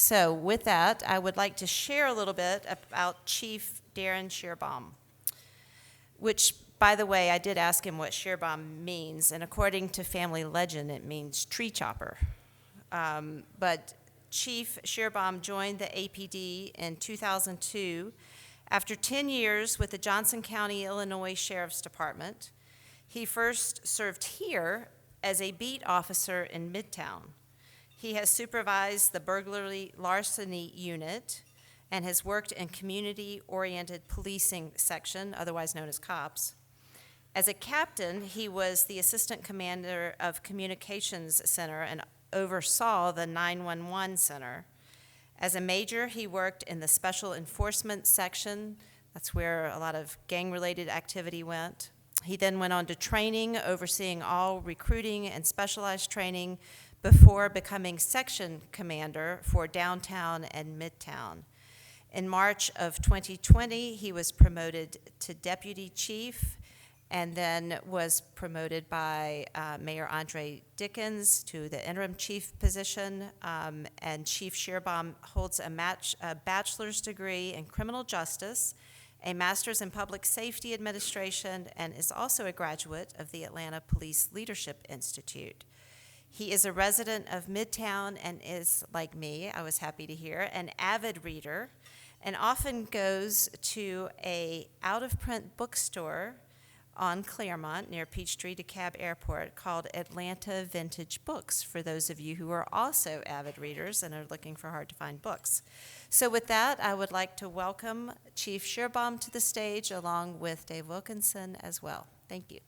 So with that, I would like to share a little bit about Chief Darin Schierbaum, which, by the way, I did ask him what Schierbaum means, and according to family legend, it means tree chopper. But Chief Schierbaum joined the APD in 2002 after 10 years with the Johnson County, Illinois Sheriff's Department. He first served here as a beat officer in Midtown. He has supervised the burglary larceny unit and has worked in community-oriented policing section, otherwise known as COPS. As a captain, he was the assistant commander of communications center and oversaw the 911 center. As a major, he worked in the special enforcement section. That's where a lot of gang-related activity went. He then went on to training, overseeing all recruiting and specialized training before becoming section commander for downtown and midtown. In March of 2020, he was promoted to deputy chief and then was promoted by Mayor Andre Dickens to the interim chief position. And Chief Schierbaum holds a bachelor's degree in criminal justice, a master's in public safety administration, and is also a graduate of the Atlanta Police Leadership Institute. He is a resident of Midtown and is, like me, I was happy to hear, an avid reader, and often goes to a out-of-print bookstore on Claremont near Peachtree DeKalb Airport called Atlanta Vintage Books, for those of you who are also avid readers and are looking for hard-to-find books. So with that, I would like to welcome Chief Schierbaum to the stage, along with Dave Wilkinson as well. Thank you.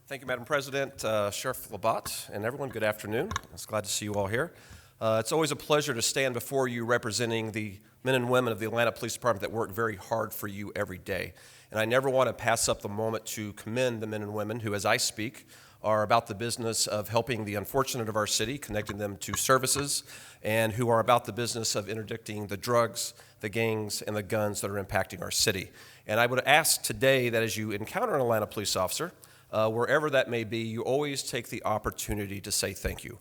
Thank you, Madam President, Sheriff Labatt, and everyone. Good afternoon. It's glad to see you all here. It's always a pleasure to stand before you representing the men and women of the Atlanta Police Department that work very hard for you every day. And I never want to pass up the moment to commend the men and women who, as I speak, are about the business of helping the unfortunate of our city, connecting them to services, and who are about the business of interdicting the drugs, the gangs, and the guns that are impacting our city. And I would ask today that as you encounter an Atlanta police officer, wherever that may be, you always take the opportunity to say thank you.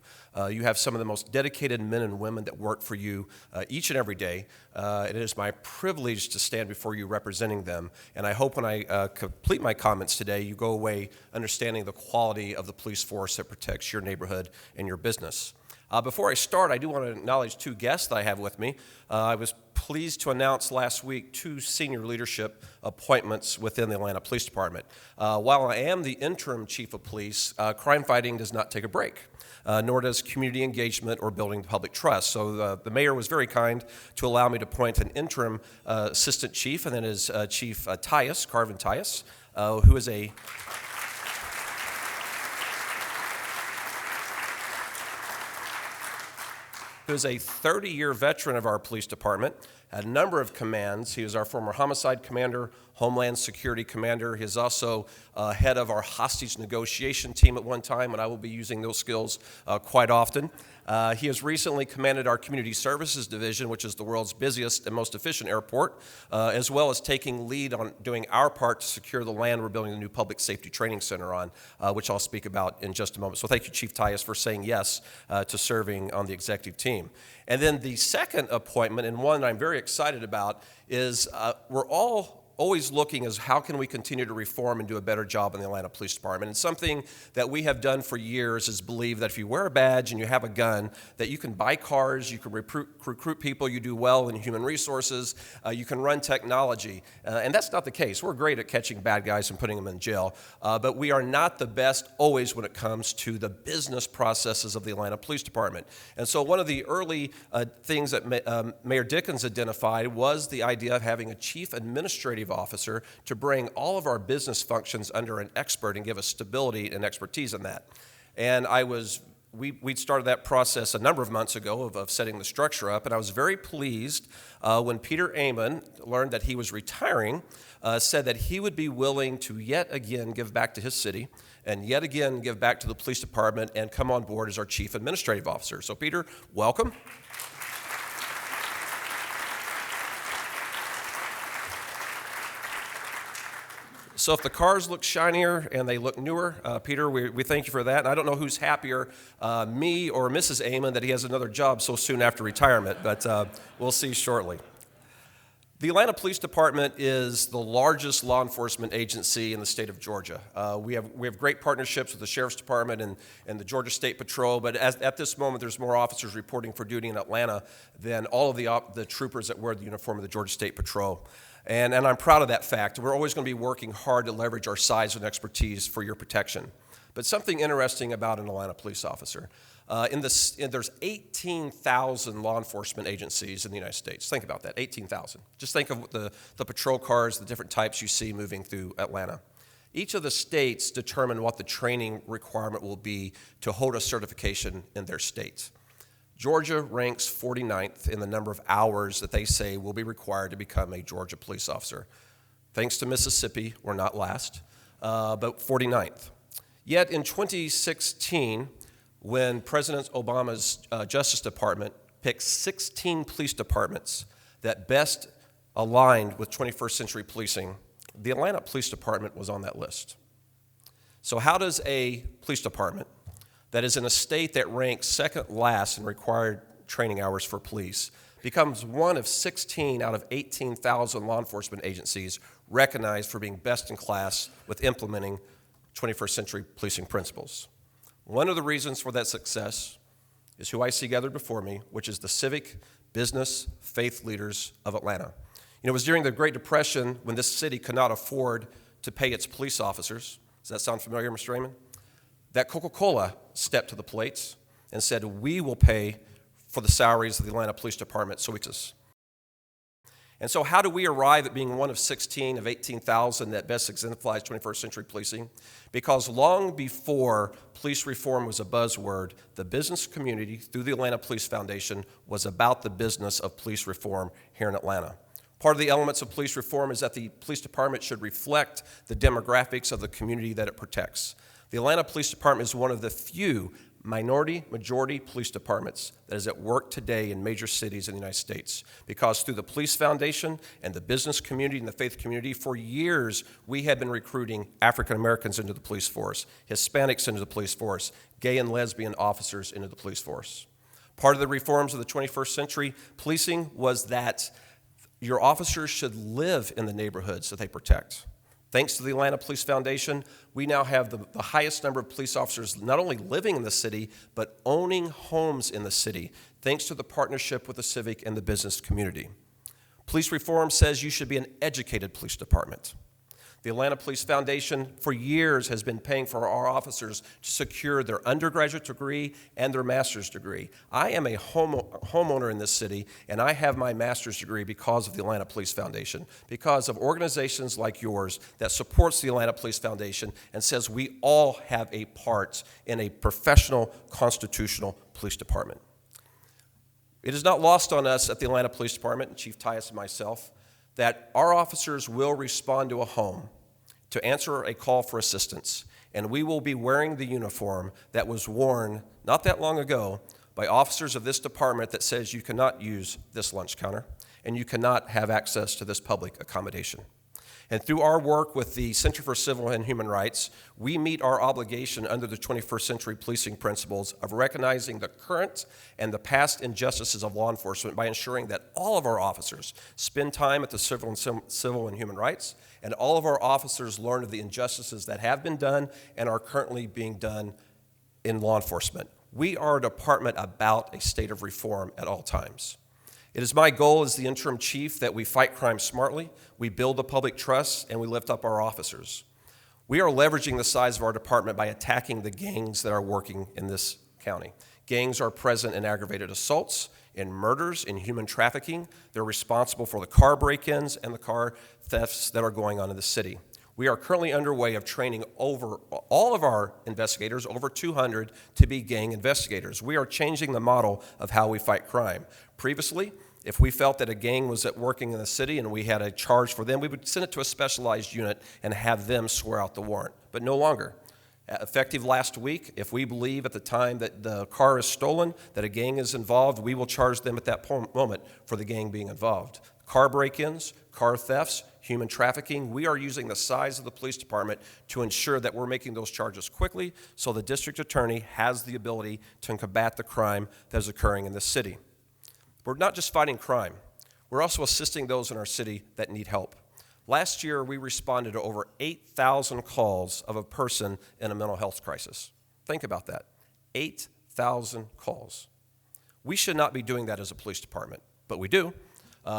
You have some of the most dedicated men and women that work for you each and every day. It is my privilege to stand before you representing them, and I hope when I complete my comments today, you go away understanding the quality of the police force that protects your neighborhood and your business. Before I start, I do want to acknowledge two guests that I have with me. I was pleased to announce last week two senior leadership appointments within the Atlanta Police Department. While I am the interim chief of police, crime fighting does not take a break, nor does community engagement or building public trust. So the mayor was very kind to allow me to appoint an interim assistant chief, and then his chief Tyus, Carvin Tyus, who is a who's a 30-year veteran of our police department, had a number of commands. He was our former homicide commander, Homeland Security commander. He is also head of our hostage negotiation team at one time, and I will be using those skills quite often. He has recently commanded our community services division, which is the world's busiest and most efficient airport, as well as taking lead on doing our part to secure the land we're building a new public safety training center on, which I'll speak about in just a moment. So thank you, Chief Tyus, for saying yes to serving on the executive team. And then the second appointment, and one I'm very excited about, is we're always looking as how can we continue to reform and do a better job in the Atlanta Police Department. And something that we have done for years is believe that if you wear a badge and you have a gun, that you can buy cars, you can recruit people, you do well in human resources, you can run technology. And that's not the case. We're great at catching bad guys and putting them in jail, but we are not the best always when it comes to the business processes of the Atlanta Police Department. And so one of the early things that Mayor Dickens identified was the idea of having a chief administrative officer to bring all of our business functions under an expert and give us stability and expertise in that. And we started that process a number of months ago of setting the structure up, and I was very pleased when Peter Amon learned that he was retiring, said that he would be willing to yet again give back to his city and yet again give back to the police department and come on board as our chief administrative officer. So Peter, welcome. So if the cars look shinier and they look newer, Peter, we thank you for that. And I don't know who's happier, me or Mrs. Amon, that he has another job so soon after retirement, but we'll see shortly. The Atlanta Police Department is the largest law enforcement agency in the state of Georgia. We have great partnerships with the Sheriff's Department and the Georgia State Patrol, but at this moment there's more officers reporting for duty in Atlanta than all of the troopers that wear the uniform of the Georgia State Patrol. And I'm proud of that fact. We're always going to be working hard to leverage our size and expertise for your protection. But something interesting about an Atlanta police officer. There's 18,000 law enforcement agencies in the United States. Think about that, 18,000. Just think of the patrol cars, the different types you see moving through Atlanta. Each of the states determine what the training requirement will be to hold a certification in their state. Georgia ranks 49th in the number of hours that they say will be required to become a Georgia police officer. Thanks to Mississippi, we're not last, but 49th. Yet in 2016, when President Obama's Justice Department picked 16 police departments that best aligned with 21st century policing, the Atlanta Police Department was on that list. So how does a police department that is in a state that ranks second last in required training hours for police becomes one of 16 out of 18,000 law enforcement agencies recognized for being best in class with implementing 21st century policing principles? One of the reasons for that success is who I see gathered before me, which is the civic, business, faith leaders of Atlanta. It was during the Great Depression when this city could not afford to pay its police officers. Does that sound familiar, Mr. Raymond? That Coca-Cola stepped to the plate and said, we will pay for the salaries of the Atlanta Police Department so we can. And so how do we arrive at being one of 16 of 18,000 that best exemplifies 21st century policing? Because long before police reform was a buzzword, the business community, through the Atlanta Police Foundation, was about the business of police reform here in Atlanta. Part of the elements of police reform is that the police department should reflect the demographics of the community that it protects. The Atlanta Police Department is one of the few minority-majority police departments that is at work today in major cities in the United States, because through the Police Foundation and the business community and the faith community, for years we have been recruiting African Americans into the police force, Hispanics into the police force, gay and lesbian officers into the police force. Part of the reforms of the 21st century policing was that your officers should live in the neighborhoods that they protect. Thanks to the Atlanta Police Foundation, we now have the highest number of police officers not only living in the city, but owning homes in the city, thanks to the partnership with the civic and the business community. Police reform says you should be an educated police department. The Atlanta Police Foundation for years has been paying for our officers to secure their undergraduate degree and their master's degree. I am a homeowner in this city, and I have my master's degree because of the Atlanta Police Foundation, because of organizations like yours that supports the Atlanta Police Foundation and says we all have a part in a professional, constitutional police department. It is not lost on us at the Atlanta Police Department, Chief Tyus and myself, that our officers will respond to a home to answer a call for assistance, and we will be wearing the uniform that was worn not that long ago by officers of this department that says you cannot use this lunch counter and you cannot have access to this public accommodation. And through our work with the Center for Civil and Human Rights, we meet our obligation under the 21st century policing principles of recognizing the current and the past injustices of law enforcement by ensuring that all of our officers spend time at the Civil and Human Rights, and all of our officers learn of the injustices that have been done and are currently being done in law enforcement. We are a department about a state of reform at all times. It is my goal as the interim chief that we fight crime smartly, we build the public trust, and we lift up our officers. We are leveraging the size of our department by attacking the gangs that are working in this county. Gangs are present in aggravated assaults, in murders, in human trafficking. They're responsible for the car break-ins and the car thefts that are going on in the city. We are currently underway of training over all of our investigators, over 200, to be gang investigators. We are changing the model of how we fight crime. Previously, if we felt that a gang was working in the city and we had a charge for them, we would send it to a specialized unit and have them swear out the warrant, but no longer. Effective last week, if we believe at the time that the car is stolen that a gang is involved, we will charge them at that moment for the gang being involved. car break-ins, car thefts, human trafficking. We are using the size of the police department to ensure that we're making those charges quickly so the district attorney has the ability to combat the crime that is occurring in this city. We're not just fighting crime. We're also assisting those in our city that need help. Last year, we responded to over 8,000 calls of a person in a mental health crisis. Think about that, 8,000 calls. We should not be doing that as a police department, but we do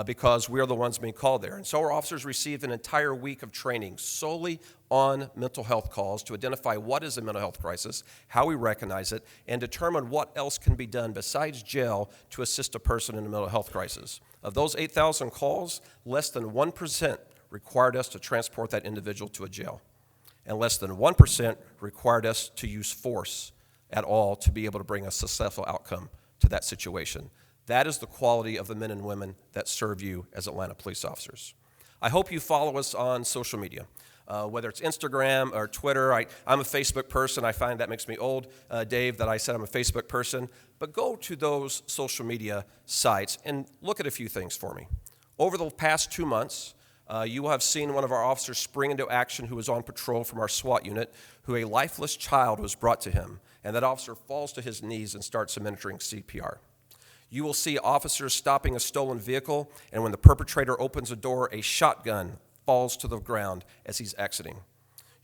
because we are the ones being called there. And so our officers received an entire week of training solely on mental health calls to identify what is a mental health crisis, how we recognize it, and determine what else can be done besides jail to assist a person in a mental health crisis. Of those 8,000 calls, less than 1% required us to transport that individual to a jail, and less than 1% required us to use force at all to be able to bring a successful outcome to that situation. That is the quality of the men and women that serve you as Atlanta police officers. I hope you follow us on social media, whether it's Instagram or Twitter. I'm a Facebook person. I find that makes me old, Dave, that I said I'm a Facebook person. But go to those social media sites and look at a few things for me. Over the past 2 months, you will have seen one of our officers spring into action who was on patrol from our SWAT unit, who a lifeless child was brought to him, and that officer falls to his knees and starts administering CPR. You will see officers stopping a stolen vehicle, and when the perpetrator opens a door, a shotgun falls to the ground as he's exiting.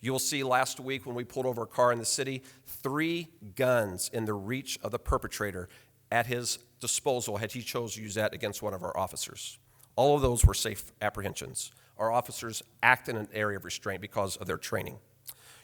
You will see last week when we pulled over a car in the city, 3 guns in the reach of the perpetrator at his disposal had he chose to use that against one of our officers. All of those were safe apprehensions. Our officers act in an area of restraint because of their training.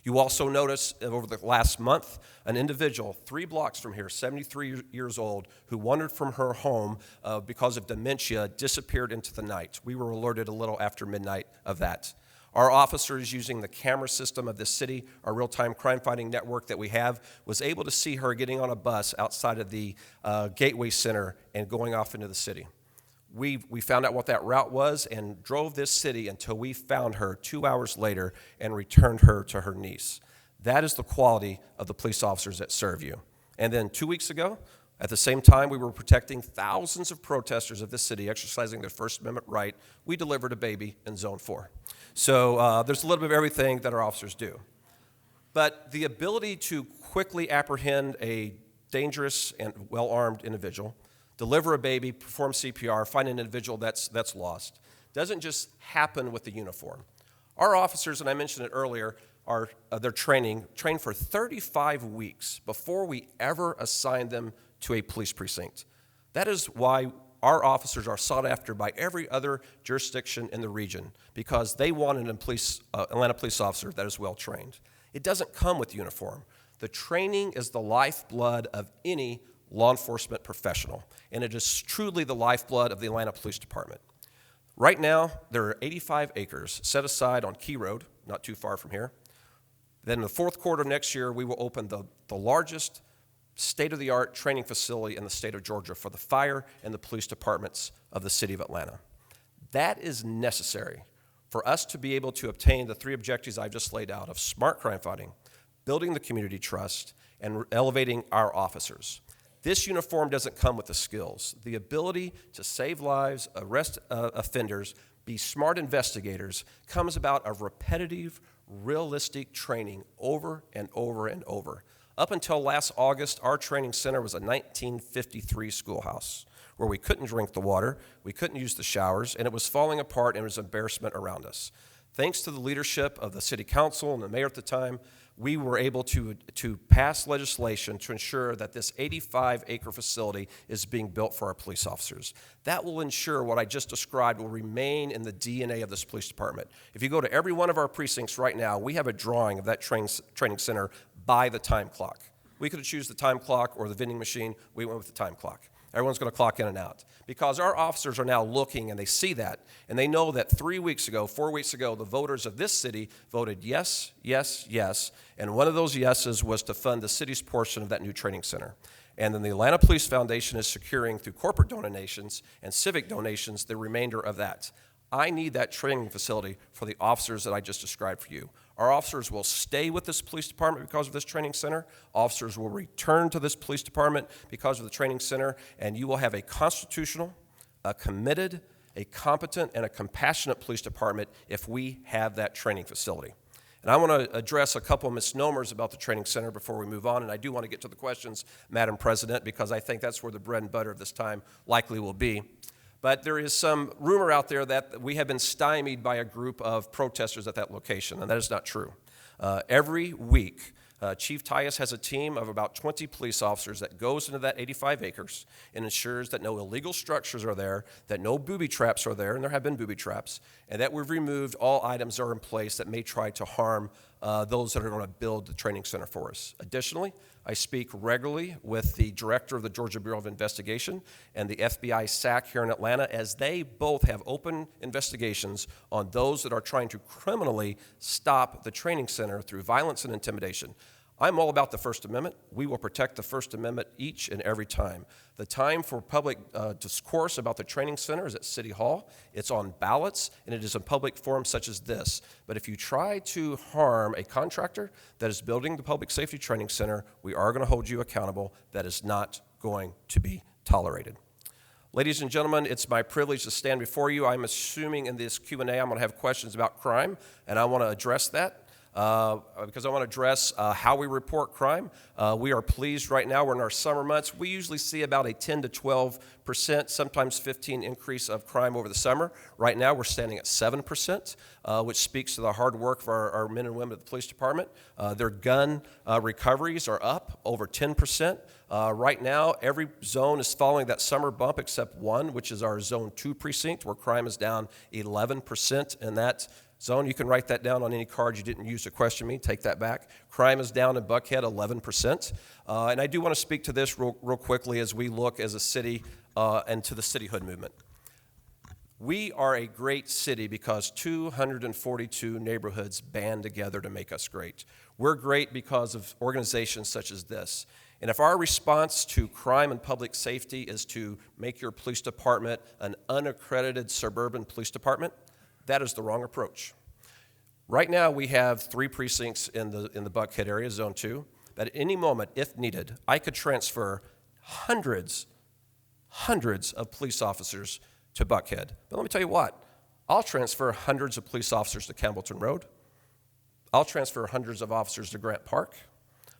You also notice over the last month, an individual 3 blocks from here, 73 years old, who wandered from her home because of dementia, disappeared into the night. We were alerted a little after midnight of that. Our officers, using the camera system of this city, our real-time crime-fighting network that we have, was able to see her getting on a bus outside of the Gateway Center and going off into the city. We found out what that route was and drove this city until we found her 2 hours later and returned her to her niece. That is the quality of the police officers that serve you. And then 2 weeks ago, at the same time we were protecting thousands of protesters of this city exercising their First Amendment right, we delivered a baby in Zone 4. So there's a little bit of everything that our officers do. But the ability to quickly apprehend a dangerous and well-armed individual, deliver a baby, perform CPR, find an individual that's lost, doesn't just happen with the uniform. Our officers, and I mentioned it earlier, they're trained for 35 weeks before we ever assign them to a police precinct. That is why our officers are sought after by every other jurisdiction in the region, because they want an Atlanta police officer that is well trained. It doesn't come with uniform. The training is the lifeblood of any law enforcement professional, and it is truly the lifeblood of the Atlanta Police Department. Right now, there are 85 acres set aside on Key Road, not too far from here. Then in the fourth quarter of next year, we will open the largest state-of-the-art training facility in the state of Georgia for the fire and the police departments of the city of Atlanta. That is necessary for us to be able to obtain the 3 objectives I've just laid out of smart crime fighting, building the community trust, and elevating our officers. This uniform doesn't come with the skills. The ability to save lives, arrest offenders, be smart investigators comes about of repetitive, realistic training over and over and over. Up until last August, our training center was a 1953 schoolhouse where we couldn't drink the water, we couldn't use the showers, and it was falling apart and it was embarrassment around us. Thanks to the leadership of the city council and the mayor at the time, we were able to pass legislation to ensure that this 85-acre facility is being built for our police officers. That will ensure what I just described will remain in the DNA of this police department. If you go to every one of our precincts right now, we have a drawing of that training center by the time clock. We could have chosen the time clock or the vending machine. We went with the time clock. Everyone's going to clock in and out because our officers are now looking and they see that and they know that 4 weeks ago, the voters of this city voted yes, yes, yes, and one of those yeses was to fund the city's portion of that new training center. And then the Atlanta Police Foundation is securing through corporate donations and civic donations the remainder of that. I need that training facility for the officers that I just described for you. Our officers will stay with this police department because of this training center. Officers will return to this police department because of the training center, and you will have a constitutional, a committed, a competent and a compassionate police department if we have that training facility. And I want to address a couple of misnomers about the training center before we move on, and I do want to get to the questions, Madam President, because I think that's where the bread and butter of this time likely will be. But there is some rumor out there that we have been stymied by a group of protesters at that location, and that is not true. Every week, Chief Tyus has a team of about 20 police officers that goes into that 85 acres and ensures that no illegal structures are there, that no booby traps are there, and there have been booby traps, and that we've removed all items that are in place that may try to harm those that are going to build the training center for us. Additionally, I speak regularly with the director of the Georgia Bureau of Investigation and the FBI SAC here in Atlanta, as they both have open investigations on those that are trying to criminally stop the training center through violence and intimidation. I'm all about the First Amendment. We will protect the First Amendment each and every time. The time for public discourse about the training center is at City Hall. It's on ballots, and it is in public forums such as this. But if you try to harm a contractor that is building the public safety training center, we are going to hold you accountable. That is not going to be tolerated. Ladies and gentlemen, it's my privilege to stand before you. I'm assuming in this Q&A I'm going to have questions about crime, and I want to address that. Because I want to address how we report crime. We are pleased right now. We're in our summer months. We usually see about a 10 to 12%, sometimes 15% increase of crime over the summer. Right now, we're standing at 7%, which speaks to the hard work of our men and women at the police department. Their gun recoveries are up over 10%. Right now, every zone is following that summer bump except one, which is our Zone 2 precinct, where crime is down 11% in that zone. You can write that down on any card you didn't use to question me. Take that back. Crime is down in Buckhead 11%. And I do want to speak to this real quickly as we look as a city and to the cityhood movement. We are a great city because 242 neighborhoods band together to make us great. We're great because of organizations such as this. And if our response to crime and public safety is to make your police department an unaccredited suburban police department, that is the wrong approach. Right now, we have 3 precincts in the Buckhead area, Zone 2, that at any moment, if needed, I could transfer hundreds of police officers to Buckhead. But let me tell you what, I'll transfer hundreds of police officers to Campbellton Road. I'll transfer hundreds of officers to Grant Park,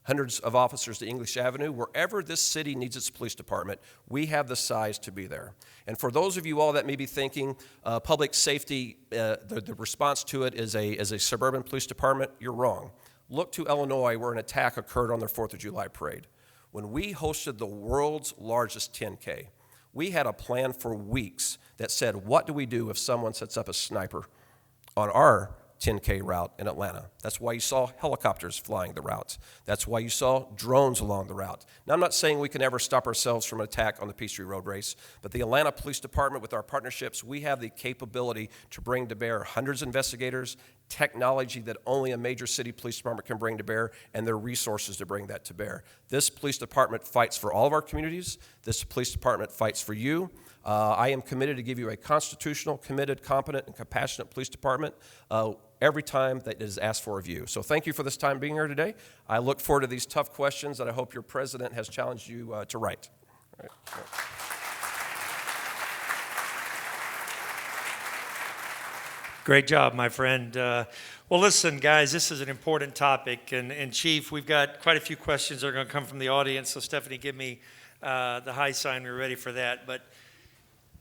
hundreds of officers to English Avenue. Wherever this city needs its police department, we have the size to be there. And for those of you all that may be thinking public safety, the response to it is a suburban police department, you're wrong. Look to Illinois, where an attack occurred on their 4th of July parade. When we hosted the world's largest 10K, we had a plan for weeks that said, what do we do if someone sets up a sniper on our 10K route in Atlanta? That's why you saw helicopters flying the route. That's why you saw drones along the route. Now, I'm not saying we can ever stop ourselves from an attack on the Peachtree Road Race, but the Atlanta Police Department, with our partnerships, we have the capability to bring to bear hundreds of investigators, technology that only a major city police department can bring to bear, and their resources to bring that to bear. This police department fights for all of our communities. This police department fights for you. I am committed to give you a constitutional, committed, competent, and compassionate police department every time that it is asked for of you. So thank you for this time being here today. I look forward to these tough questions that I hope your president has challenged you to write. All right. Great job, my friend. Well, listen, guys, this is an important topic. And Chief, we've got quite a few questions that are going to come from the audience. So, Stephanie, give me the high sign. We're ready for that. But,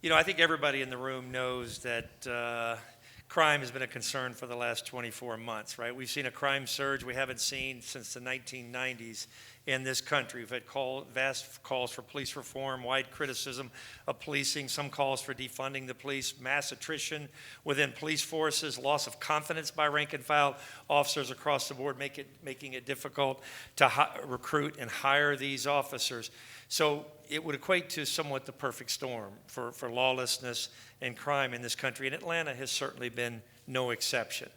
you know, I think everybody in the room knows that crime has been a concern for the last 24 months, right? We've seen a crime surge we haven't seen since the 1990s in this country. We've had vast calls for police reform, wide criticism of policing, some calls for defunding the police, mass attrition within police forces, loss of confidence by rank and file officers across the board, making it difficult to recruit and hire these officers. So it would equate to somewhat the perfect storm for lawlessness and crime in this country, and Atlanta has certainly been no exception.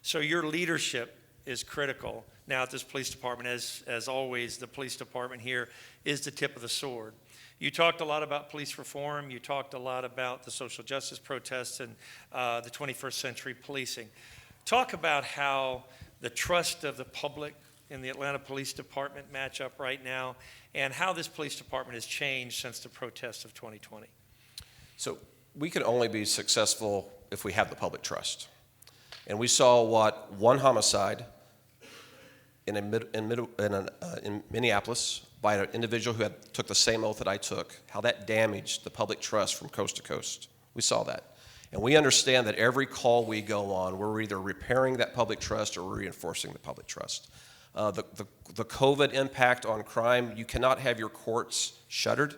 So your leadership is critical now at this police department. As always, the police department here is the tip of the sword. You talked a lot about police reform. You talked a lot about the social justice protests and the 21st century policing. Talk about how the trust of the public in the Atlanta Police Department match up right now, and how this police department has changed since the protests of 2020. So we can only be successful if we have the public trust. And we saw what one homicide in Minneapolis by an individual who took the same oath that I took, how that damaged the public trust from coast to coast. We saw that. And we understand that every call we go on, we're either repairing that public trust or reinforcing the public trust. The COVID impact on crime, you cannot have your courts shuttered.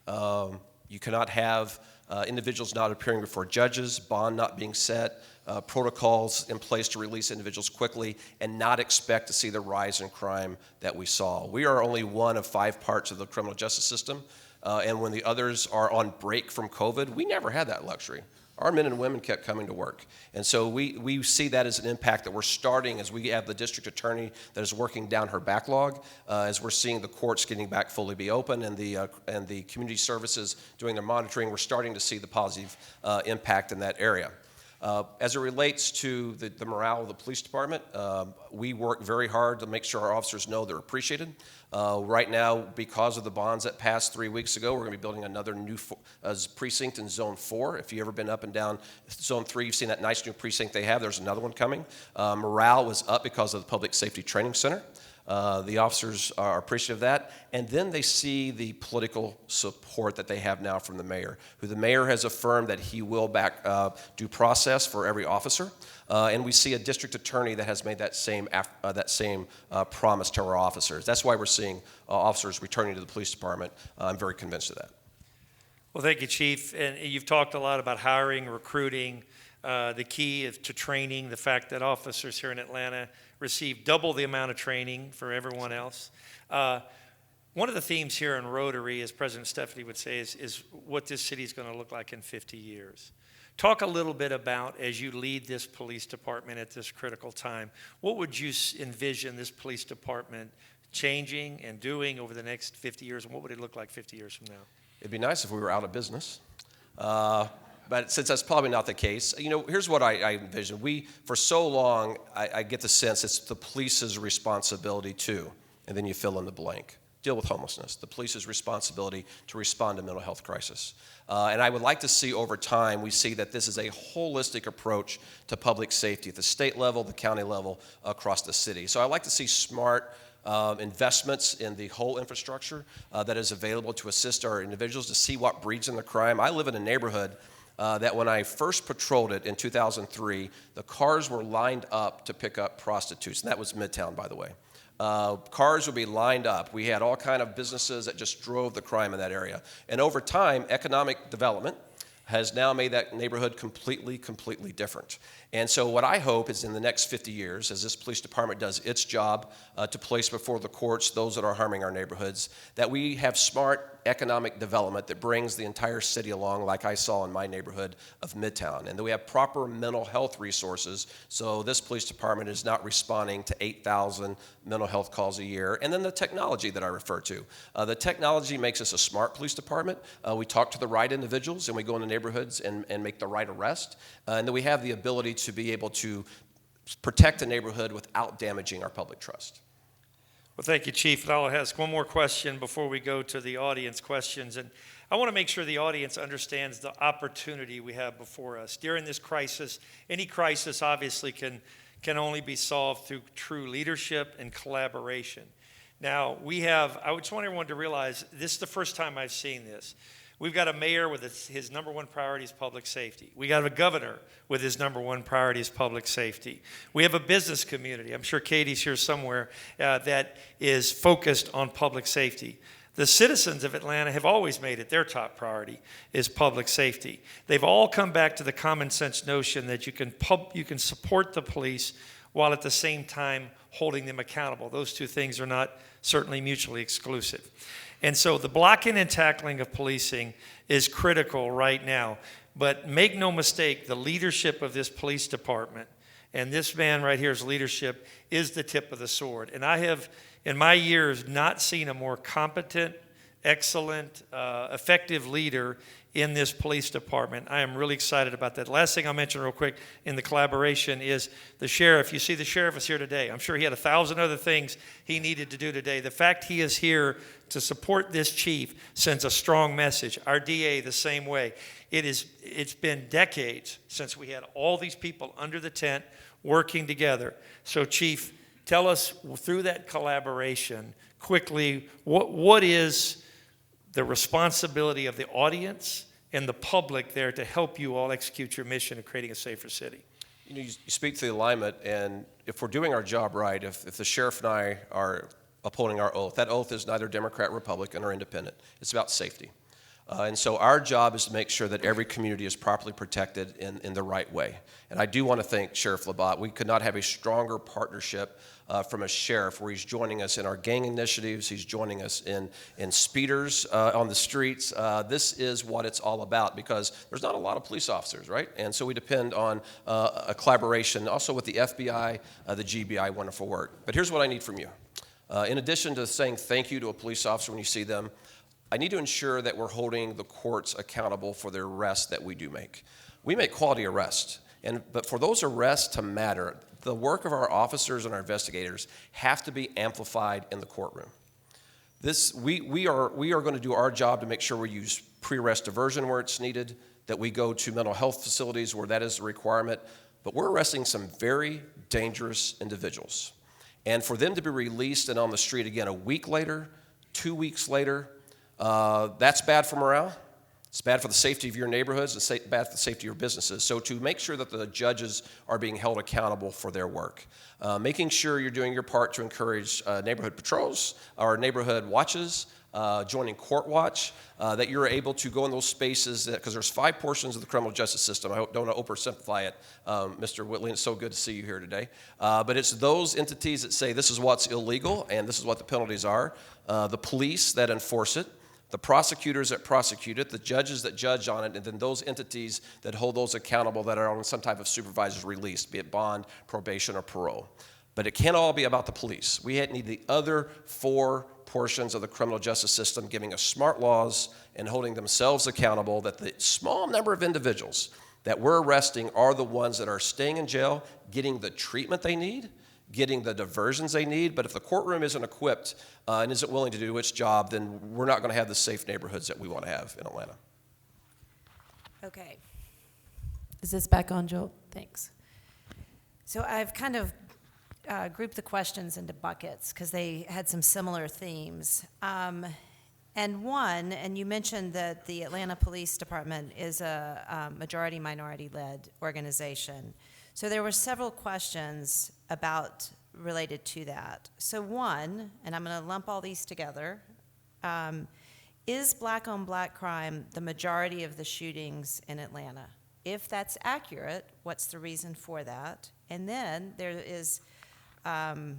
You cannot have individuals not appearing before judges, bond not being set, protocols in place to release individuals quickly, and not expect to see the rise in crime that we saw. We are only one of 5 parts of the criminal justice system, and when the others are on break from COVID, we never had that luxury. Our men and women kept coming to work. And so we see that as an impact that we're starting as we have the district attorney that is working down her backlog, as we're seeing the courts getting back fully be open and the community services doing their monitoring. We're starting to see the positive impact in that area. As it relates to the morale of the police department, we work very hard to make sure our officers know they're appreciated. Right now, because of the bonds that passed 3 weeks ago, we're going to be building another new precinct in Zone 4. If you've ever been up and down Zone 3, you've seen that nice new precinct they have. There's another one coming. Morale was up because of the Public Safety Training Center. The officers are appreciative of that, and then they see the political support that they have now from the mayor, who the mayor has affirmed that he will back due process for every officer, and we see a district attorney that has made that same promise to our officers. That's why we're seeing officers returning to the police department. I'm very convinced of that. Well, thank you, Chief. And you've talked a lot about hiring, recruiting, the key is to training, the fact that officers here in Atlanta receive double the amount of training for everyone else. One of the themes here in Rotary, as President Stephanie would say, is what this city is going to look like in 50 years. Talk a little bit about, as you lead this police department at this critical time, what would you envision this police department changing and doing over the next 50 years, and what would it look like 50 years from now? It'd be nice if we were out of business. But since that's probably not the case, here's what I envision. For so long, I get the sense it's the police's responsibility too, and then you fill in the blank. Deal with homelessness. The police's responsibility to respond to mental health crisis. And I would like to see over time, we see that this is a holistic approach to public safety at the state level, the county level, across the city. So I'd like to see smart investments in the whole infrastructure that is available to assist our individuals to see what breeds in the crime. I live in a neighborhood that when I first patrolled it in 2003, the cars were lined up to pick up prostitutes, and that was Midtown, by the way. Cars would be lined up. We had all kind of businesses that just drove the crime in that area. And over time, economic development has now made that neighborhood completely different. And so what I hope is in the next 50 years, as this police department does its job to place before the courts those that are harming our neighborhoods, that we have smart economic development that brings the entire city along, like I saw in my neighborhood of Midtown, and that we have proper mental health resources so this police department is not responding to 8,000 mental health calls a year. And then the technology that I refer to. The technology makes us a smart police department. We talk to the right individuals and we go into neighborhoods and make the right arrest. And then we have the ability to be able to protect the neighborhood without damaging our public trust. Well, thank you, Chief. And I'll ask one more question before we go to the audience questions. And I want to make sure the audience understands the opportunity we have before us. During this crisis, any crisis obviously can only be solved through true leadership and collaboration. Now, I just want everyone to realize this is the first time I've seen this. We've got a mayor with his number one priority is public safety. We got a governor with his number one priority is public safety. We have a business community, I'm sure Katie's here somewhere, that is focused on public safety. The citizens of Atlanta have always made it their top priority is public safety. They've all come back to the common sense notion that you can support the police while at the same time holding them accountable. Those two things are not certainly mutually exclusive. And so the blocking and tackling of policing is critical right now. But make no mistake, the leadership of this police department and this man right here's leadership is the tip of the sword. And I have, in my years, not seen a more competent, excellent, effective leader in this police department. I am really excited about that. Last thing I'll mention real quick in the collaboration is the sheriff. You see the sheriff is here today. I'm sure he had 1,000 other things he needed to do today. The fact he is here to support this chief sends a strong message. Our DA the same way. It's been decades since we had all these people under the tent working together. So Chief, tell us through that collaboration quickly, what is the responsibility of the audience and the public there to help you all execute your mission of creating a safer city? You know, you speak to the alignment, and if we're doing our job right, if the sheriff and I are upholding our oath, that oath is neither Democrat, Republican, or independent. It's about safety. And so our job is to make sure that every community is properly protected in the right way. And I do want to thank Sheriff Labatt. We could not have a stronger partnership from a sheriff where he's joining us in our gang initiatives. He's joining us in speeders on the streets. This is what it's all about because there's not a lot of police officers, right? And so we depend on a collaboration also with the FBI, the GBI, wonderful work. But here's what I need from you. In addition to saying thank you to a police officer when you see them, I need to ensure that we're holding the courts accountable for the arrests that we do make. We make quality arrests, but for those arrests to matter, the work of our officers and our investigators have to be amplified in the courtroom. We are going to do our job to make sure we use pre-arrest diversion where it's needed, that we go to mental health facilities where that is a requirement, but we're arresting some very dangerous individuals. And for them to be released and on the street again a week later, 2 weeks later, that's bad for morale. It's bad for the safety of your neighborhoods. It's bad for the safety of your businesses. So to make sure that the judges are being held accountable for their work, making sure you're doing your part to encourage neighborhood patrols or neighborhood watches, joining court watch, that you're able to go in those spaces, because there's 5 portions of the criminal justice system. I don't want to oversimplify it, Mr. Whitley, it's so good to see you here today. But it's those entities that say this is what's illegal and this is what the penalties are, the police that enforce it, the prosecutors that prosecute it, the judges that judge on it, and then those entities that hold those accountable that are on some type of supervisor's release, be it bond, probation, or parole. But it can't all be about the police. We need the other 4 portions of the criminal justice system giving us smart laws and holding themselves accountable that the small number of individuals that we're arresting are the ones that are staying in jail, getting the treatment they need, getting the diversions they need. But if the courtroom isn't equipped and isn't willing to do its job, then we're not going to have the safe neighborhoods that we want to have in Atlanta. Okay. Is this back on, Joel? Thanks. So I've kind of grouped the questions into buckets because they had some similar themes. And you mentioned that the Atlanta Police Department is a majority minority-led organization. So there were several questions related to that. So one, and I'm going to lump all these together, is black-on-black crime the majority of the shootings in Atlanta? If that's accurate, what's the reason for that? And then there is the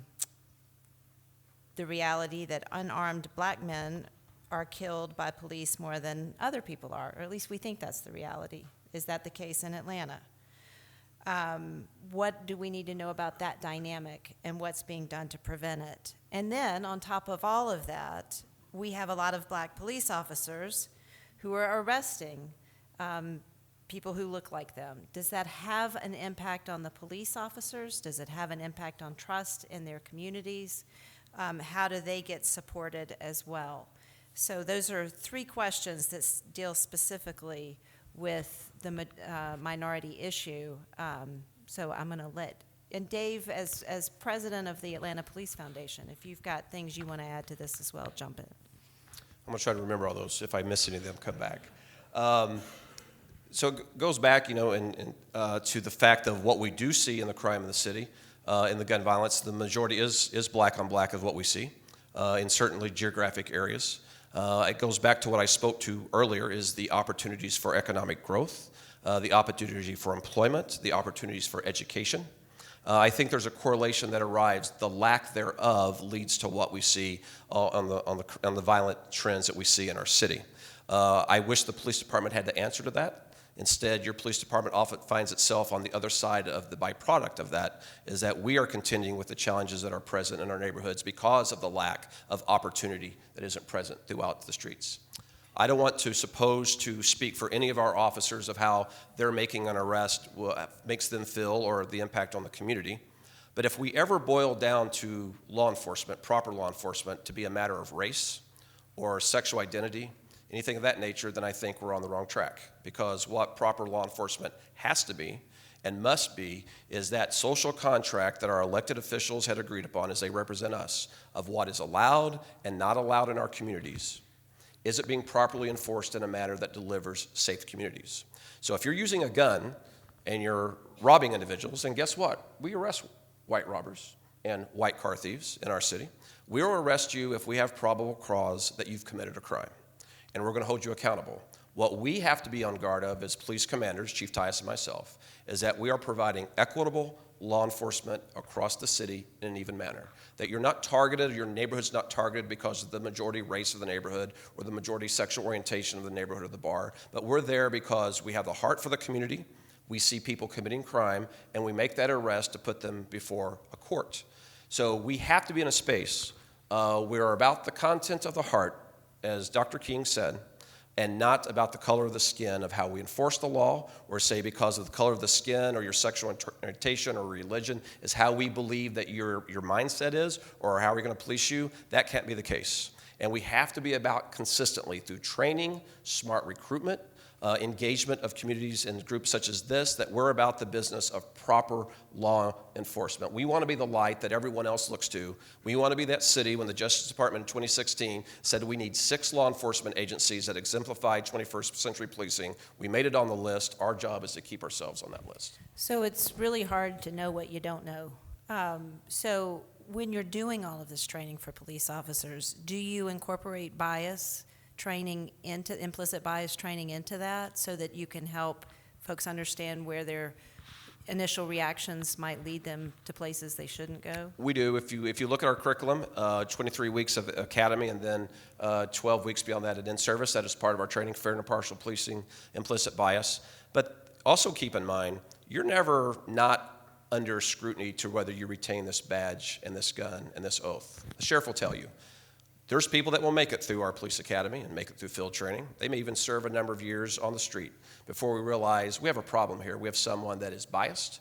reality that unarmed black men are killed by police more than other people are, or at least we think that's the reality. Is that the case in Atlanta? What do we need to know about that dynamic and what's being done to prevent it? And then on top of all of that, we have a lot of black police officers who are arresting people who look like them. Does that have an impact on the police officers? Does it have an impact on trust in their communities? How do they get supported as well? So those are 3 questions that deal specifically with the minority issue. So I'm going to and Dave, as president of the Atlanta Police Foundation, if you've got things you want to add to this as well, jump in. I'm going to try to remember all those. If I miss any of them, come back. So it goes back, to the fact of what we do see in the crime in the city, in the gun violence. The majority is black on black of what we see in certainly geographic areas. It goes back to what I spoke to earlier, is the opportunities for economic growth, the opportunity for employment, the opportunities for education. I think there's a correlation that arrives. The lack thereof leads to what we see on the violent trends that we see in our city. I wish the police department had the answer to that. Instead, your police department often finds itself on the other side of the byproduct of that, is that we are contending with the challenges that are present in our neighborhoods because of the lack of opportunity that isn't present throughout the streets. I don't want to suppose to speak for any of our officers of how they're making an arrest makes them feel or the impact on the community. But if we ever boil down to law enforcement, proper law enforcement, to be a matter of race or sexual identity, anything of that nature, then I think we're on the wrong track. Because what proper law enforcement has to be and must be is that social contract that our elected officials had agreed upon as they represent us of what is allowed and not allowed in our communities. Is it being properly enforced in a manner that delivers safe communities? So if you're using a gun and you're robbing individuals, then guess what? We arrest white robbers and white car thieves in our city. We will arrest you if we have probable cause that you've committed a crime, and we're going to hold you accountable. What we have to be on guard of as police commanders, Chief Tias and myself, is that we are providing equitable law enforcement across the city in an even manner. That you're not targeted, your neighborhood's not targeted because of the majority race of the neighborhood or the majority sexual orientation of the neighborhood or the bar, but we're there because we have the heart for the community, we see people committing crime, and we make that arrest to put them before a court. So we have to be in a space where about the content of the heart, as Dr. King said, and not about the color of the skin of how we enforce the law, or say because of the color of the skin or your sexual orientation or religion is how we believe that your mindset is, or how we're going to police you. That can't be the case. And we have to be about consistently through training, smart recruitment, engagement of communities and groups such as this, that we're about the business of proper law enforcement. We want to be the light that everyone else looks to. We want to be that city when the Justice Department in 2016 said we need 6 law enforcement agencies that exemplify 21st century policing. We made it on the list. Our job is to keep ourselves on that list. So it's really hard to know what you don't know. So when you're doing all of this training for police officers, do you incorporate bias training into implicit bias training into that so that you can help folks understand where their initial reactions might lead them to places they shouldn't go? We do. If you look at our curriculum, 23 weeks of academy and then 12 weeks beyond that at in-service, that is part of our training, fair and impartial policing, implicit bias. But also keep in mind, you're never not under scrutiny to whether you retain this badge and this gun and this oath. The sheriff will tell you. There's people that will make it through our police academy and make it through field training. They may even serve a number of years on the street before we realize we have a problem here. We have someone that is biased.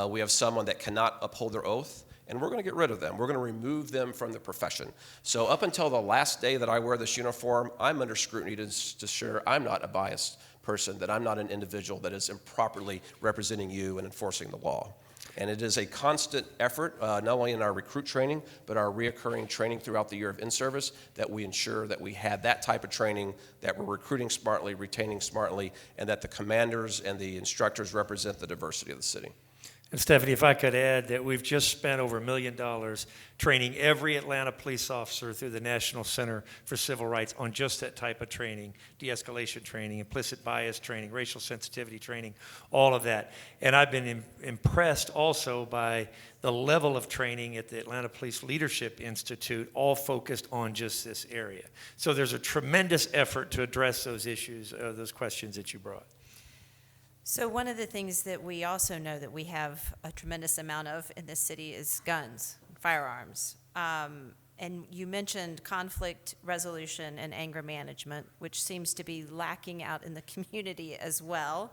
We have someone that cannot uphold their oath, and we're going to get rid of them. We're going to remove them from the profession. So up until the last day that I wear this uniform, I'm under scrutiny to ensure I'm not a biased person, that I'm not an individual that is improperly representing you and enforcing the law. And it is a constant effort, not only in our recruit training, but our reoccurring training throughout the year of in-service, that we ensure that we have that type of training, that we're recruiting smartly, retaining smartly, and that the commanders and the instructors represent the diversity of the city. And Stephanie, if I could add that we've just spent over $1 million training every Atlanta police officer through the National Center for Civil Rights on just that type of training, de-escalation training, implicit bias training, racial sensitivity training, all of that. And I've been impressed also by the level of training at the Atlanta Police Leadership Institute, all focused on just this area. So there's a tremendous effort to address those issues, those questions that you brought. So one of the things that we also know that we have a tremendous amount of in this city is guns, firearms. And you mentioned conflict resolution and anger management, which seems to be lacking out in the community as well.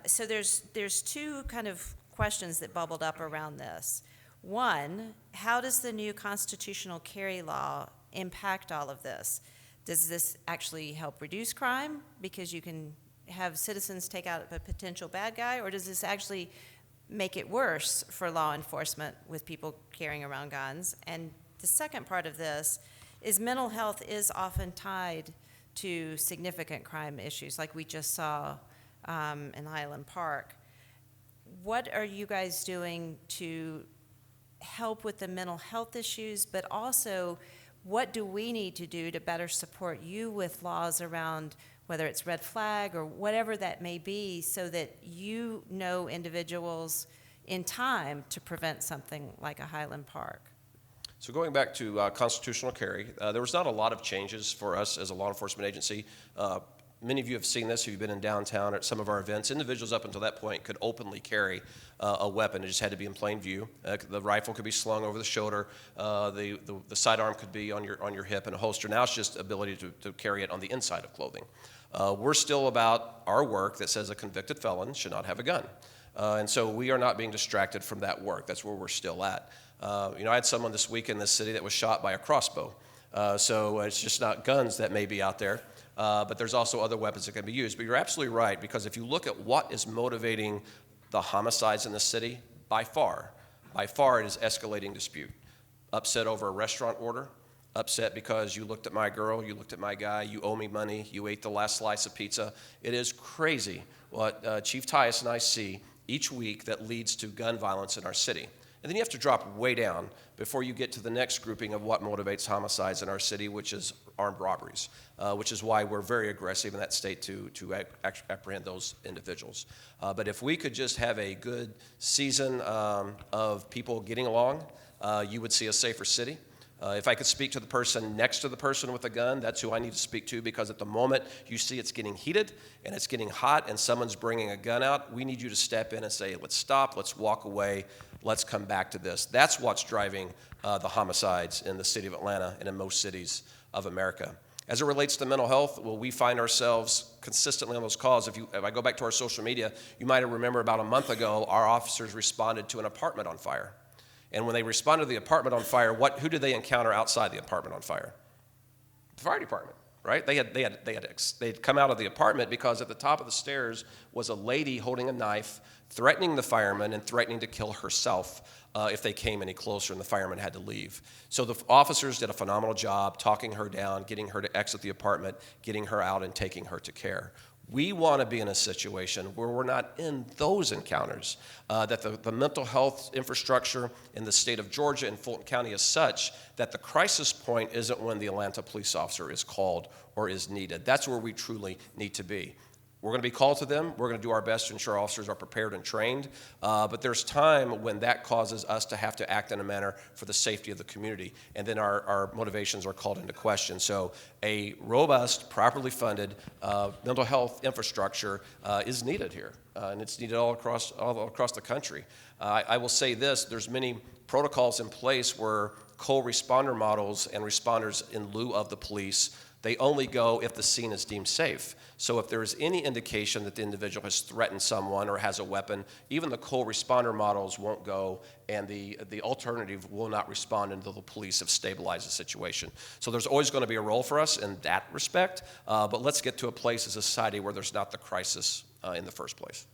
So there's 2 kind of questions that bubbled up around this. One, how does the new constitutional carry law impact all of this? Does this actually help reduce crime because you can have citizens take out a potential bad guy, or does this actually make it worse for law enforcement with people carrying around guns? And the second part of this is mental health is often tied to significant crime issues, like we just saw in Highland Park. What are you guys doing to help with the mental health issues, but also what do we need to do to better support you with laws around whether it's red flag or whatever that may be, so that you know individuals in time to prevent something like a Highland Park? So going back to constitutional carry, there was not a lot of changes for us as a law enforcement agency Many of you have seen this if you've been in downtown or at some of our events. Individuals up until that point could openly carry a weapon. It just had to be in plain view. The rifle could be slung over the shoulder. The sidearm could be on your hip in a holster. Now it's just ability to carry it on the inside of clothing. We're still about our work that says a convicted felon should not have a gun. And so we are not being distracted from that work. That's where we're still at. I had someone this week in this city that was shot by a crossbow. So it's just not guns that may be out there. But there's also other weapons that can be used. But you're absolutely right, because if you look at what is motivating the homicides in the city, by far it is escalating dispute. Upset over a restaurant order, upset because you looked at my girl, you looked at my guy, you owe me money, you ate the last slice of pizza. It is crazy what Chief Tyus and I see each week that leads to gun violence in our city. And then you have to drop way down before you get to the next grouping of what motivates homicides in our city, which is armed robberies, which is why we're very aggressive in that state to apprehend those individuals. But if we could just have a good season of people getting along, you would see a safer city. If I could speak to the person next to the person with a gun, that's who I need to speak to, because at the moment you see it's getting heated and it's getting hot and someone's bringing a gun out, we need you to step in and say, let's stop, let's walk away, let's come back to this. That's what's driving the homicides in the city of Atlanta and in most cities of America. As it relates to mental health, well, we find ourselves consistently on those calls. If I go back to our social media, you might remember about a month ago, our officers responded to an apartment on fire. And when they responded to the apartment on fire, who did they encounter outside the apartment on fire? The fire department, right? They had come out of the apartment because at the top of the stairs was a lady holding a knife, threatening the firemen and threatening to kill herself if they came any closer, and the firemen had to leave. So the officers did a phenomenal job talking her down, getting her to exit the apartment, getting her out, and taking her to care. We want to be in a situation where we're not in those encounters, that the mental health infrastructure in the state of Georgia and Fulton County is such that the crisis point isn't when the Atlanta police officer is called or is needed. That's where we truly need to be. We're going to be called to them. We're going to do our best to ensure officers are prepared and trained. But there's time when that causes us to have to act in a manner for the safety of the community. And then our motivations are called into question. So a robust, properly funded mental health infrastructure is needed here. And it's needed all across the country. I will say this, there's many protocols in place where co-responder models and responders in lieu of the police, they only go if the scene is deemed safe. So if there is any indication that the individual has threatened someone or has a weapon, even the co-responder models won't go, and the alternative will not respond until the police have stabilized the situation. So there's always going to be a role for us in that respect, but let's get to a place as a society where there's not the crisis in the first place.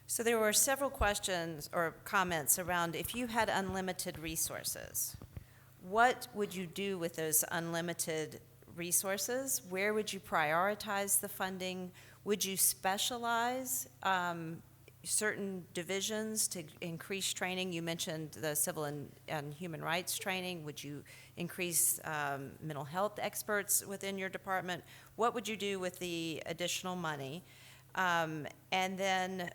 So there were several questions or comments around if you had unlimited resources, what would you do with those unlimited resources? Where would you prioritize the funding? Would you specialize certain divisions to increase training? You mentioned the civil and human rights training. Would you increase mental health experts within your department? What would you do with the additional money? And then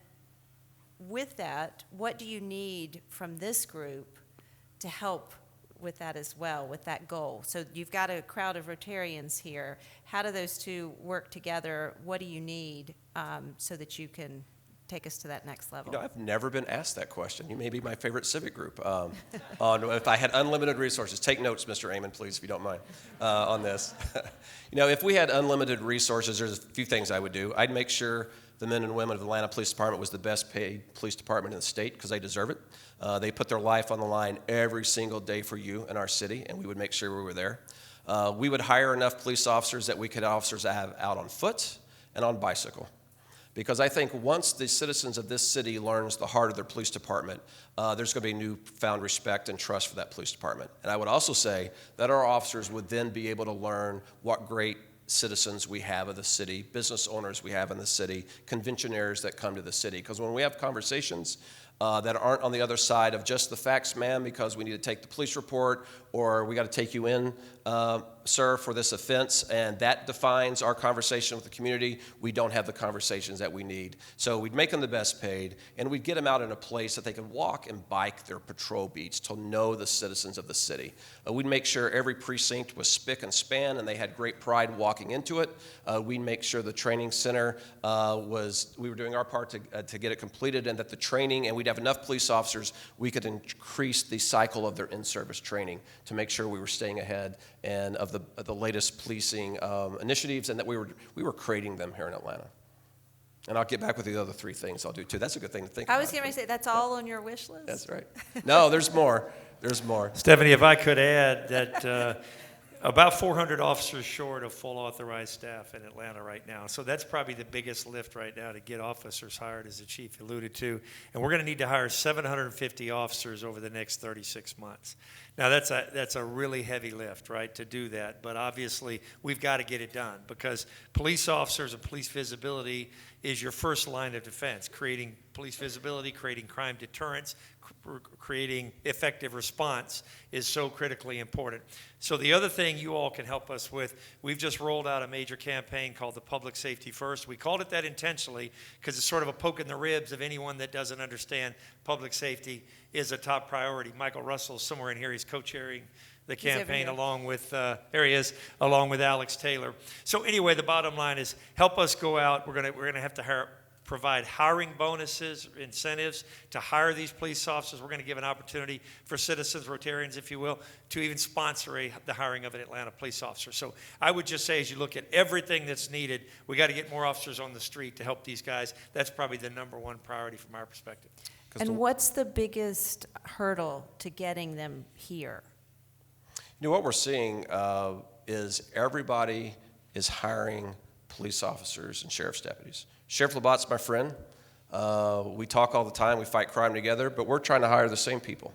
with that, what do you need from this group to help with that as well, with that goal? So you've got a crowd of Rotarians here. How do those two work together? What do you need so that you can take us to that next level? I've never been asked that question. You may be my favorite civic group. On if I had unlimited resources. Take notes, Mr. Amon, please, if you don't mind, on this. If we had unlimited resources, there's a few things I would do. I'd make sure the men and women of the Atlanta Police Department was the best paid police department in the state, because they deserve it. They put their life on the line every single day for you in our city, and we would make sure we were there. We would hire enough police officers that we could officers have out on foot and on bicycle. Because I think once the citizens of this city learns the heart of their police department, there's going to be newfound respect and trust for that police department. And I would also say that our officers would then be able to learn what great citizens we have of the city, business owners we have in the city, conventionaires that come to the city. Because when we have conversations, that aren't on the other side of just the facts, ma'am, because we need to take the police report, or we got to take you in, sir, for this offense, and that defines our conversation with the community. We don't have the conversations that we need. So we'd make them the best paid, and we'd get them out in a place that they could walk and bike their patrol beats to know the citizens of the city. We'd make sure every precinct was spick and span, and they had great pride walking into it. We'd make sure the training center we were doing our part to get it completed, and that the training, and we'd have enough police officers, we could increase the cycle of their in-service training to make sure we were staying ahead and of the latest policing initiatives, and that we were creating them here in Atlanta. And I'll get back with the other three things I'll do too. That's a good thing to think about. I was going to say, that's all on your wish list? That's right. No, there's more. There's more. Stephanie, if I could add that about 400 officers short of full authorized staff in Atlanta right now. So that's probably the biggest lift right now to get officers hired, as the chief alluded to. And we're going to need to hire 750 officers over the next 36 months. Now, that's a really heavy lift, right, to do that. But obviously, we've got to get it done, because police officers and police visibility is your first line of defense. Creating police visibility, creating crime deterrence, creating effective response is so critically important. So the other thing you all can help us with, we've just rolled out a major campaign called the Public Safety First. We called it that intentionally because it's sort of a poke in the ribs of anyone that doesn't understand public safety is a top priority. Michael Russell's somewhere in here. He's co-chairing the campaign along with, there he is, along with Alex Taylor. So anyway, the bottom line is help us go out. We're gonna have to provide hiring bonuses, incentives to hire these police officers. We're going to give an opportunity for citizens, Rotarians, if you will, to even sponsor the hiring of an Atlanta police officer. So I would just say, as you look at everything that's needed, we got to get more officers on the street to help these guys. That's probably the number one priority from our perspective. And what's the biggest hurdle to getting them here? You know, what we're seeing is everybody is hiring police officers and sheriff's deputies. Sheriff Labatt's my friend. We talk all the time. We fight crime together, but we're trying to hire the same people.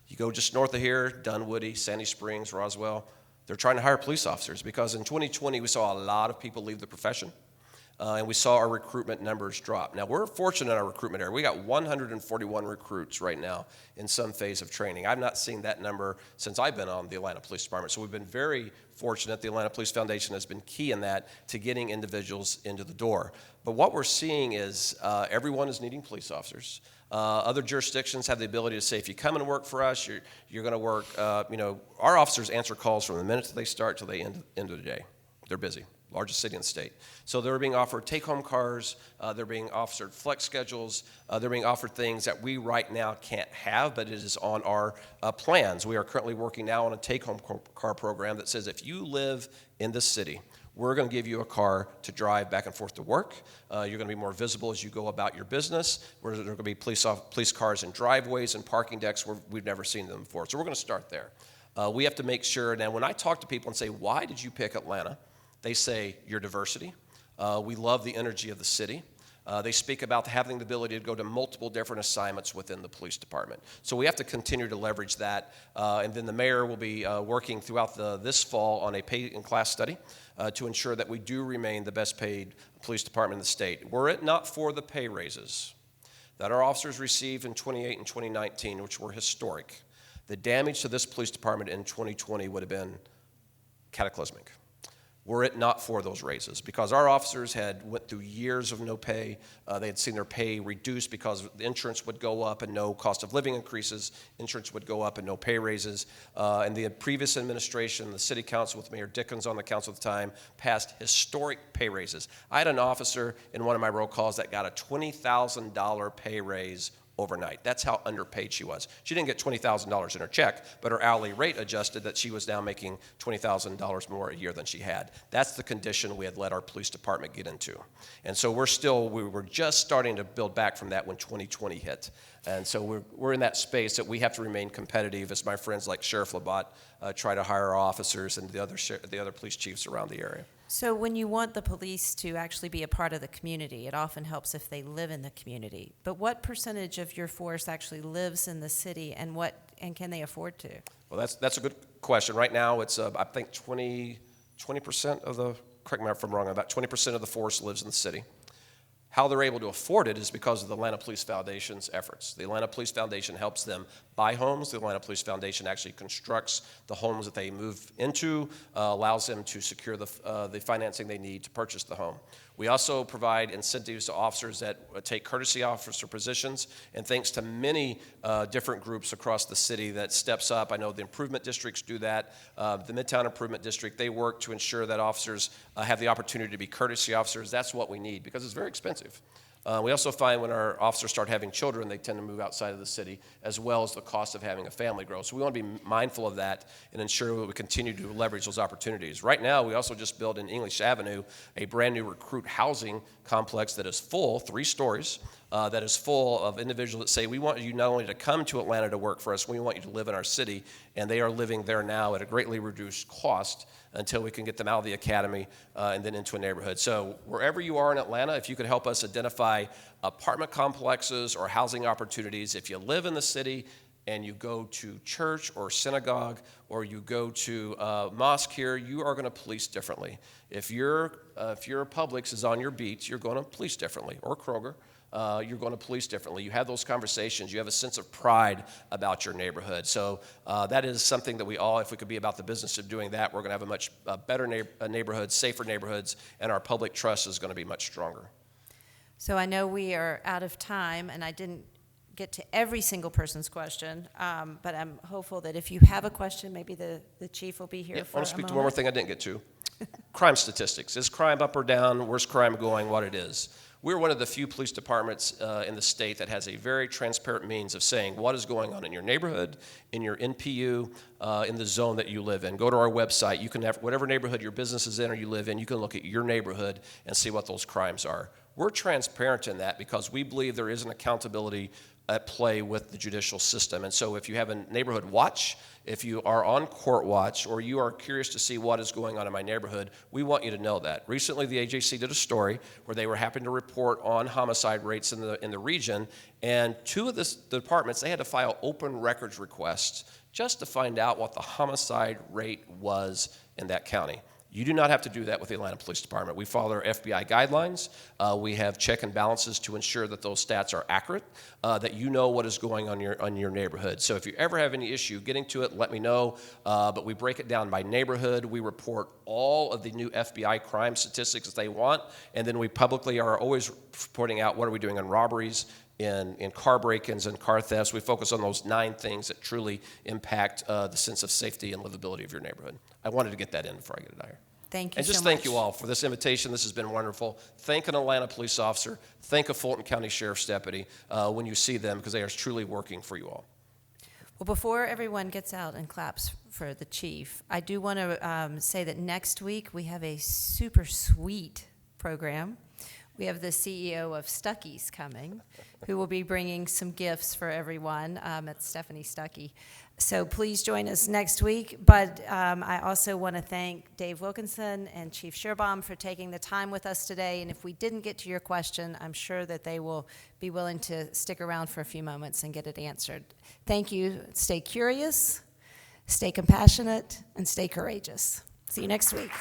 You go just north of here, Dunwoody, Sandy Springs, Roswell, they're trying to hire police officers because in 2020 we saw a lot of people leave the profession. And we saw our recruitment numbers drop. Now, we're fortunate in our recruitment area. We got 141 recruits right now in some phase of training. I've not seen that number since I've been on the Atlanta Police Department. So we've been very fortunate. The Atlanta Police Foundation has been key in that to getting individuals into the door. But what we're seeing is everyone is needing police officers. Other jurisdictions have the ability to say, if you come and work for us, you're going to work. Our officers answer calls from the minute that they start till the end of the day. They're busy. Largest city in the state. So they're being offered take-home cars, they're being offered flex schedules, they're being offered things that we right now can't have, but it is on our plans. We are currently working now on a take-home car program that says if you live in this city, we're going to give you a car to drive back and forth to work. You're going to be more visible as you go about your business. There are going to be police cars in driveways and parking decks where we've never seen them before. So we're going to start there. We have to make sure, now when I talk to people and say, why did you pick Atlanta? They say, your diversity. We love the energy of the city. They speak about having the ability to go to multiple different assignments within the police department. So we have to continue to leverage that. And then the mayor will be working throughout this fall on a pay and class study to ensure that we do remain the best paid police department in the state. Were it not for the pay raises that our officers received in 2018 and 2019, which were historic, the damage to this police department in 2020 would have been cataclysmic. Were it not for those raises, because our officers had went through years of no pay. They had seen their pay reduced because the insurance would go up and no cost of living increases. Insurance would go up and no pay raises. And the previous administration, the city council with Mayor Dickens on the council at the time, passed historic pay raises. I had an officer in one of my roll calls that got a $20,000 pay raise overnight. That's how underpaid she was. She didn't get $20,000 in her check, but her hourly rate adjusted that she was now making $20,000 more a year than she had. That's the condition we had let our police department get into. And so we were just starting to build back from that when 2020 hit. And so we're in that space that we have to remain competitive as my friends like Sheriff Labatt try to hire our officers and the other police chiefs around the area. So when you want the police to actually be a part of the community, it often helps if they live in the community. But what percentage of your force actually lives in the city, and can they afford to? Well, that's a good question. Right now, it's I think 20% of the, correct me if I'm wrong, about 20% of the force lives in the city. How they're able to afford it is because of the Atlanta Police Foundation's efforts. The Atlanta Police Foundation helps them buy homes. The Atlanta Police Foundation actually constructs the homes that they move into, allows them to secure the financing they need to purchase the home. We also provide incentives to officers that take courtesy officer positions, and thanks to many different groups across the city that steps up. I know the improvement districts do that. The Midtown Improvement District, they work to ensure that officers have the opportunity to be courtesy officers. That's what we need because it's very expensive. We also find when our officers start having children, they tend to move outside of the city, as well as the cost of having a family grow. So we want to be mindful of that and ensure that we continue to leverage those opportunities. Right now, we also just built in English Avenue a brand new recruit housing complex that is full, 3 stories, that is full of individuals that say, we want you not only to come to Atlanta to work for us, we want you to live in our city, and they are living there now at a greatly reduced cost until we can get them out of the academy and then into a neighborhood. So wherever you are in Atlanta, if you could help us identify apartment complexes or housing opportunities, if you live in the city and you go to church or synagogue or you go to mosque here, you are going to police differently. If your Publix is on your beat, you're going to police differently, or Kroger. You're going to police differently. You have those conversations. You have a sense of pride about your neighborhood. So that is something that we all, if we could be about the business of doing that, we're going to have a much better neighborhood, safer neighborhoods, and our public trust is going to be much stronger. So I know we are out of time, and I didn't get to every single person's question, but I'm hopeful that if you have a question, maybe the chief will be here for I a want to speak moment. to one more thing I didn't get to. Crime statistics. Is crime up or down? Where's crime going? What it is? We're one of the few police departments in the state that has a very transparent means of saying what is going on in your neighborhood, in your NPU, in the zone that you live in. Go to our website. You can have whatever neighborhood your business is in or you live in, you can look at your neighborhood and see what those crimes are. We're transparent in that because we believe there is an accountability at play with the judicial system. And so if you have a neighborhood watch, if you are on court watch, or you are curious to see what is going on in my neighborhood, we want you to know that. Recently, the AJC did a story where they were happy to report on homicide rates in the region, and 2 of the departments, they had to file open records requests just to find out what the homicide rate was in that county. You do not have to do that with the Atlanta Police Department. We follow our FBI guidelines. We have check and balances to ensure that those stats are accurate, that you know what is going on in your neighborhood. So if you ever have any issue getting to it, let me know. But we break it down by neighborhood. We report all of the new FBI crime statistics that they want, and then we publicly are always reporting out what are we doing on robberies, in car break-ins and car thefts. We focus on those 9 things that truly impact the sense of safety and livability of your neighborhood. I wanted to get that in before I get it out here. Thank you And just so thank much. you all for this invitation. This has been wonderful. Thank an Atlanta police officer. Thank a Fulton County Sheriff's deputy when you see them, because they are truly working for you all. Well, before everyone gets out and claps for the chief, I do want to say that next week we have a super sweet program. We have the CEO of Stuckey's coming, who will be bringing some gifts for everyone. It's Stephanie Stuckey. So please join us next week. But I also want to thank Dave Wilkinson and Chief Schierbaum for taking the time with us today. And if we didn't get to your question, I'm sure that they will be willing to stick around for a few moments and get it answered. Thank you. Stay curious, stay compassionate, and stay courageous. See you next week.